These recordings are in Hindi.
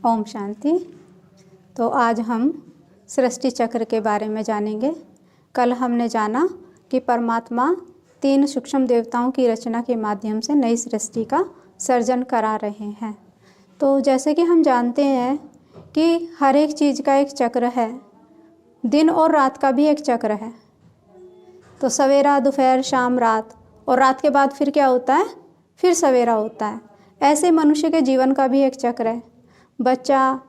ओम शांति। तो आज हम सृष्टि चक्र के बारे में जानेंगे। कल हमने जाना कि परमात्मा 3 सूक्ष्म देवताओं की रचना के माध्यम से नई सृष्टि का सर्जन करा रहे हैं। तो जैसे कि हम जानते हैं कि हर एक चीज़ का एक चक्र है, दिन और रात का भी एक चक्र है। तो सवेरा, दोपहर, शाम, रात, और रात के बाद फिर क्या होता है? फिर सवेरा होता है। ऐसे मनुष्य के जीवन का भी एक चक्र है। बच्चा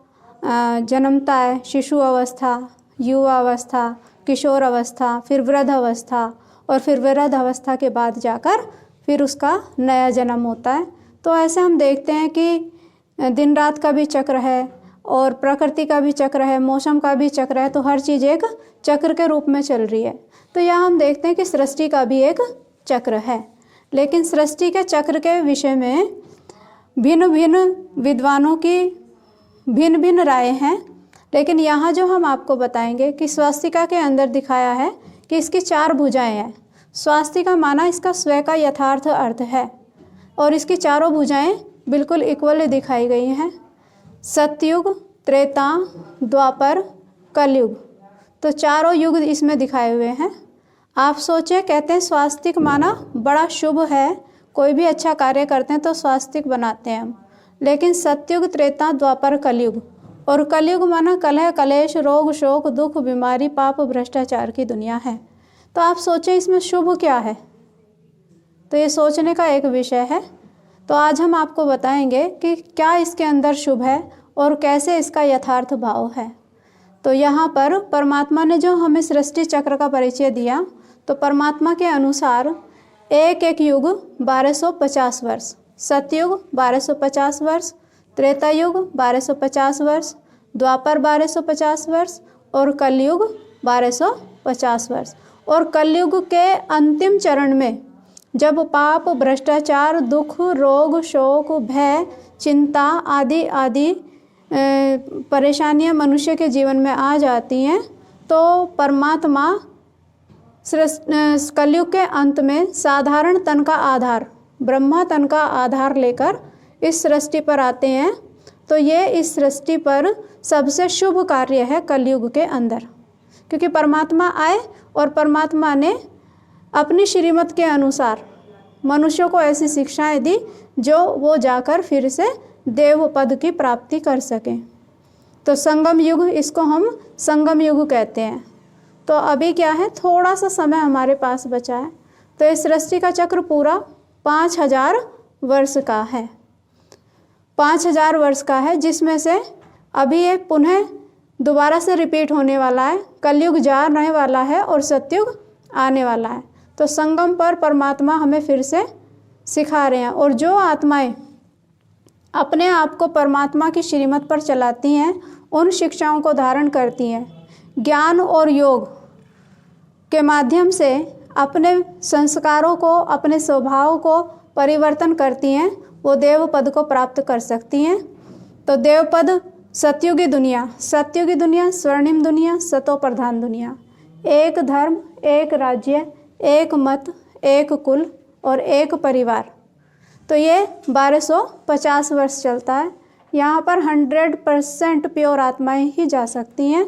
जन्मता है, शिशु अवस्था, युवा अवस्था, किशोर अवस्था, फिर वृद्ध अवस्था, और फिर वृद्ध अवस्था के बाद जाकर फिर उसका नया जन्म होता है। तो ऐसे हम देखते हैं कि दिन रात का भी चक्र है और प्रकृति का भी चक्र है, मौसम का भी चक्र है। तो हर चीज़ एक चक्र के रूप में चल रही है। तो यहाँ हम देखते हैं कि सृष्टि का भी एक चक्र है। लेकिन सृष्टि के चक्र के विषय में भिन्न भिन्न विद्वानों की भिन्न भिन्न राय हैं। लेकिन यहाँ जो हम आपको बताएंगे कि स्वास्तिका के अंदर दिखाया है कि इसकी 4 भुजाएं हैं। स्वास्तिका माना इसका स्वयं का यथार्थ अर्थ है, और इसकी चारों भुजाएं बिल्कुल इक्वल दिखाई गई हैं। सतयुग, त्रेता, द्वापर, कलयुग, तो चारों युग इसमें दिखाए हुए हैं। आप सोचें, कहते हैं स्वास्तिक माना बड़ा शुभ है, कोई भी अच्छा कार्य करते हैं तो स्वास्तिक बनाते हैं हम। लेकिन सतयुग, त्रेता, द्वापर, कलयुग, और कलयुग माना कलह, कलेश, रोग, शोक, दुख, बीमारी, पाप, भ्रष्टाचार की दुनिया है। तो आप सोचें इसमें शुभ क्या है? तो ये सोचने का एक विषय है। तो आज हम आपको बताएंगे कि क्या इसके अंदर शुभ है और कैसे इसका यथार्थ भाव है। तो यहाँ पर परमात्मा ने जो हमें सृष्टि चक्र का परिचय दिया, तो परमात्मा के अनुसार एक एक युग 1250 वर्ष, सतयुग 1250 वर्ष, त्रेता युग 1250 वर्ष, द्वापर 1250 वर्ष, और कलयुग 1250 वर्ष। और कलयुग के अंतिम चरण में जब पाप, भ्रष्टाचार, दुख, रोग, शोक, भय, चिंता आदि आदि परेशानियां मनुष्य के जीवन में आ जाती हैं, तो परमात्मा कलयुग के अंत में साधारण तन का आधार, ब्रह्मा तन का आधार लेकर इस सृष्टि पर आते हैं। तो ये इस सृष्टि पर सबसे शुभ कार्य है कलयुग के अंदर, क्योंकि परमात्मा आए और परमात्मा ने अपनी श्रीमत के अनुसार मनुष्यों को ऐसी शिक्षाएं दी जो वो जाकर फिर से देव पद की प्राप्ति कर सकें। तो संगम युग, इसको हम संगम युग कहते हैं। तो अभी क्या है, थोड़ा सा समय हमारे पास बचा है। तो इस सृष्टि का चक्र पूरा 5000 वर्ष का है, 5000 वर्ष का है, जिसमें से अभी एक पुनः दोबारा से रिपीट होने वाला है। कलयुग जाने वाला है और सतयुग आने वाला है। तो संगम पर परमात्मा हमें फिर से सिखा रहे हैं। और जो आत्माएं अपने आप को परमात्मा की श्रीमत पर चलाती हैं, उन शिक्षाओं को धारण करती हैं, ज्ञान और योग के माध्यम से अपने संस्कारों को, अपने स्वभाव को परिवर्तन करती हैं, वो देव पद को प्राप्त कर सकती हैं। तो देव पद सतयुगी दुनिया, सतयुगी दुनिया, स्वर्णिम दुनिया, सतो प्रधान दुनिया, एक धर्म, एक राज्य, एक मत, एक कुल और एक परिवार। तो ये 1250 वर्ष चलता है। यहाँ पर 100% प्योर आत्माएं ही जा सकती हैं।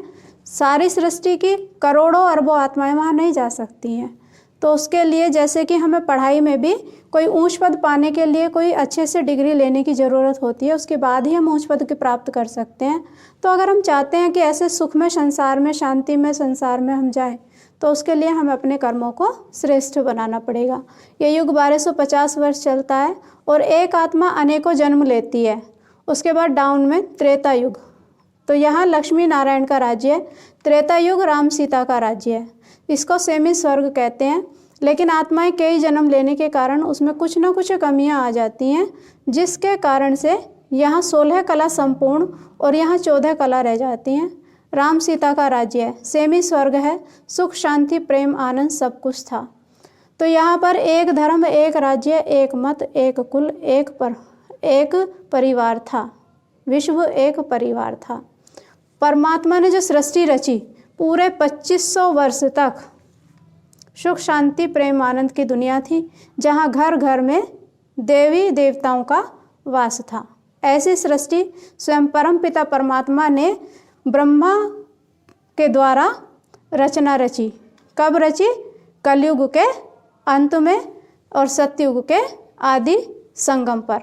सारी सृष्टि की करोड़ों अरबों आत्माएं वहाँ नहीं जा सकती हैं। तो उसके लिए जैसे कि हमें पढ़ाई में भी कोई ऊंच पद पाने के लिए कोई अच्छे से डिग्री लेने की ज़रूरत होती है, उसके बाद ही हम ऊंच पद की प्राप्त कर सकते हैं। तो अगर हम चाहते हैं कि ऐसे सुख में संसार में, शांति में संसार में हम जाएं, तो उसके लिए हमें अपने कर्मों को श्रेष्ठ बनाना पड़ेगा। ये युग 1250 वर्ष चलता है और एक आत्मा अनेकों जन्म लेती है। उसके बाद डाउन में त्रेता युग, तो यहाँ लक्ष्मी नारायण का राज्य है। त्रेता युग राम सीता का राज्य है। इसको सेमी स्वर्ग कहते हैं। लेकिन आत्माएं कई जन्म लेने के कारण उसमें कुछ न कुछ कमियां आ जाती हैं, जिसके कारण से यहाँ 16 कला संपूर्ण और यहाँ 14 कला रह जाती हैं। राम सीता का राज्य है, सेमी स्वर्ग है, सुख, शांति, प्रेम, आनंद सब कुछ था। तो यहाँ पर एक धर्म, एक राज्य, एक मत, एक कुल, एक परिवार था। विश्व एक परिवार था। परमात्मा ने जो सृष्टि रची, पूरे 2500 वर्ष तक सुख, शांति, प्रेम, आनंद की दुनिया थी, जहाँ घर घर में देवी देवताओं का वास था। ऐसी सृष्टि स्वयं परमपिता परमात्मा ने ब्रह्मा के द्वारा रचना रची। कब रची? कलयुग के अंत में और सतयुग के आदि संगम पर।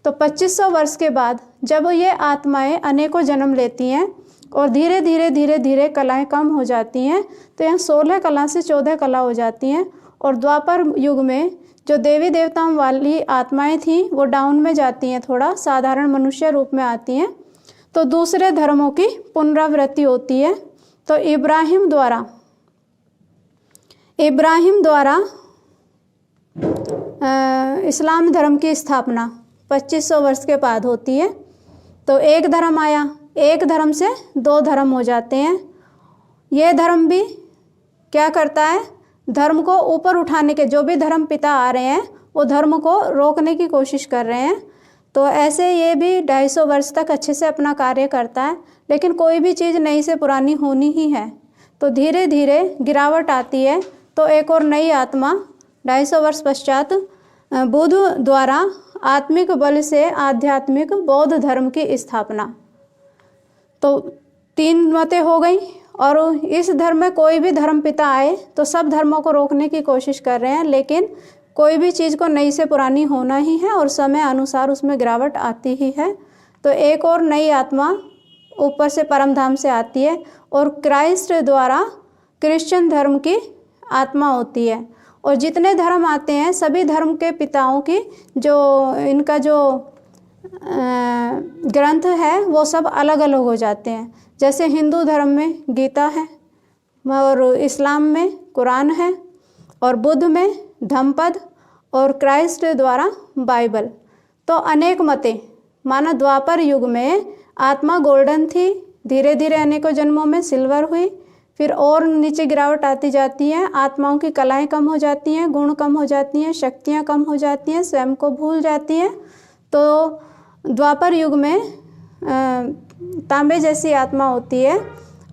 तो 2500 वर्ष के बाद जब ये आत्माएं अनेकों जन्म लेती हैं और धीरे धीरे धीरे धीरे कलाएं कम हो जाती हैं, तो यहाँ 16 कला से 14 कला हो जाती हैं। और द्वापर युग में जो देवी देवताओं वाली आत्माएं थीं वो डाउन में जाती हैं, थोड़ा साधारण मनुष्य रूप में आती हैं। तो दूसरे धर्मों की पुनरावृत्ति होती है। तो इब्राहिम द्वारा इस्लाम धर्म की स्थापना 2500 वर्ष के बाद होती है। तो एक धर्म आया, एक धर्म से 2 धर्म हो जाते हैं। ये धर्म भी क्या करता है? धर्म को ऊपर उठाने के, जो भी धर्म पिता आ रहे हैं वो धर्म को रोकने की कोशिश कर रहे हैं। तो ऐसे ये भी 250 वर्ष तक अच्छे से अपना कार्य करता है, लेकिन कोई भी चीज़ नई से पुरानी होनी ही है। तो धीरे धीरे गिरावट आती है। तो एक और नई आत्मा 250 वर्ष पश्चात बुद्ध द्वारा आत्मिक बल से आध्यात्मिक बौद्ध धर्म की स्थापना। तो 3 मतें हो गई। और इस धर्म में कोई भी धर्म पिता आए तो सब धर्मों को रोकने की कोशिश कर रहे हैं, लेकिन कोई भी चीज़ को नई से पुरानी होना ही है और समय अनुसार उसमें गिरावट आती ही है। तो एक और नई आत्मा ऊपर से परमधाम से आती है और क्राइस्ट द्वारा क्रिश्चियन धर्म की आत्मा होती है। और जितने धर्म आते हैं सभी धर्म के पिताओं की इनका जो ग्रंथ है वो सब अलग अलग हो जाते हैं। जैसे हिंदू धर्म में गीता है और इस्लाम में कुरान है और बुद्ध में धम्मपद और क्राइस्ट द्वारा बाइबल। तो अनेक मतें, माना द्वापर युग में आत्मा गोल्डन थी, धीरे धीरे अनेकों जन्मों में सिल्वर हुई, फिर और नीचे गिरावट आती जाती है, आत्माओं की कलाएं कम हो जाती हैं, गुण कम हो जाती हैं, शक्तियां कम हो जाती हैं, स्वयं को भूल जाती हैं। तो द्वापर युग में तांबे जैसी आत्मा होती है।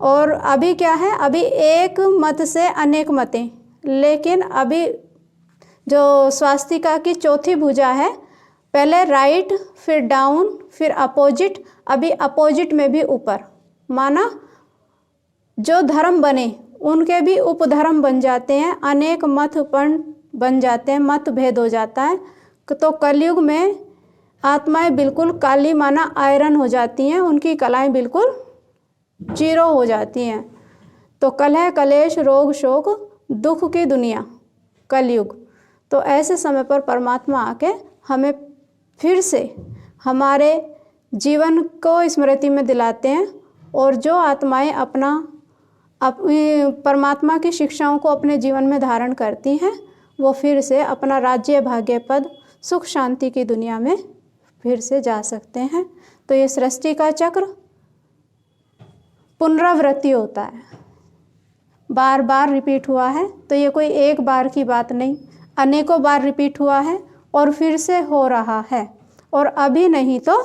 और अभी क्या है? अभी एक मत से अनेक मतें, लेकिन अभी जो स्वास्तिका की चौथी भुजा है, पहले राइट, फिर डाउन, फिर अपोजिट, अभी अपोजिट में भी ऊपर। माना जो धर्म बने उनके भी उपधर्म बन जाते हैं, अनेक मतपण बन जाते हैं, मतभेद हो जाता है। तो कलयुग में आत्माएं बिल्कुल काली, माना आयरन हो जाती हैं, उनकी कलाएं बिल्कुल 0 हो जाती हैं। तो कलह, कलेश, रोग, शोक, दुख की दुनिया, कलयुग। तो ऐसे समय पर परमात्मा आके हमें फिर से हमारे जीवन को स्मृति में दिलाते हैं। और जो आत्माएं परमात्मा की शिक्षाओं को अपने जीवन में धारण करती हैं वो फिर से अपना राज्य, भाग्य, पद, सुख, शांति की दुनिया में फिर से जा सकते हैं। तो ये सृष्टि का चक्र पुनरावृत्ति होता है, बार बार रिपीट हुआ है। तो ये कोई एक बार की बात नहीं, अनेकों बार रिपीट हुआ है और फिर से हो रहा है। और अभी नहीं तो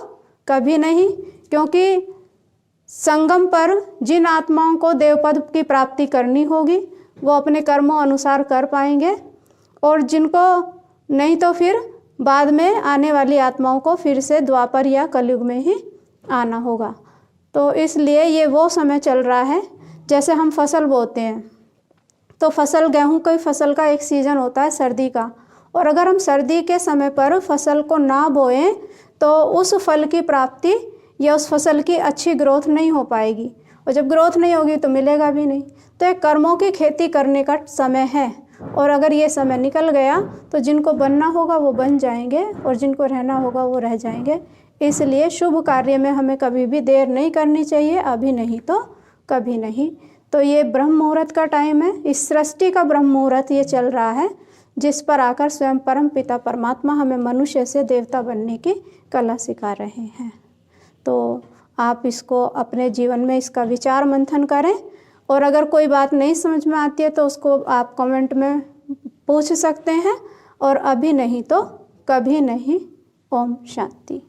कभी नहीं, क्योंकि संगम पर जिन आत्माओं को देवपद की प्राप्ति करनी होगी वो अपने कर्मों अनुसार कर पाएंगे, और जिनको नहीं तो फिर बाद में आने वाली आत्माओं को फिर से द्वापर या कलयुग में ही आना होगा। तो इसलिए ये वो समय चल रहा है, जैसे हम फसल बोते हैं तो फसल, गेहूं की फसल का एक सीज़न होता है सर्दी का, और अगर हम सर्दी के समय पर फसल को ना बोएं तो उस फल की प्राप्ति या उस फसल की अच्छी ग्रोथ नहीं हो पाएगी, और जब ग्रोथ नहीं होगी तो मिलेगा भी नहीं। तो एक कर्मों की खेती करने का समय है, और अगर ये समय निकल गया तो जिनको बनना होगा वो बन जाएंगे और जिनको रहना होगा वो रह जाएंगे। इसलिए शुभ कार्य में हमें कभी भी देर नहीं करनी चाहिए, अभी नहीं तो कभी नहीं। तो ये ब्रह्म मुहूर्त का टाइम है, इस सृष्टि का ब्रह्म मुहूर्त ये चल रहा है, जिस पर आकर स्वयं परम पिता परमात्मा हमें मनुष्य से देवता बनने की कला सिखा रहे हैं। तो आप इसको अपने जीवन में इसका विचार मंथन करें, और अगर कोई बात नहीं समझ में आती है तो उसको आप कमेंट में पूछ सकते हैं। और अभी नहीं तो कभी नहीं। ओम शांति।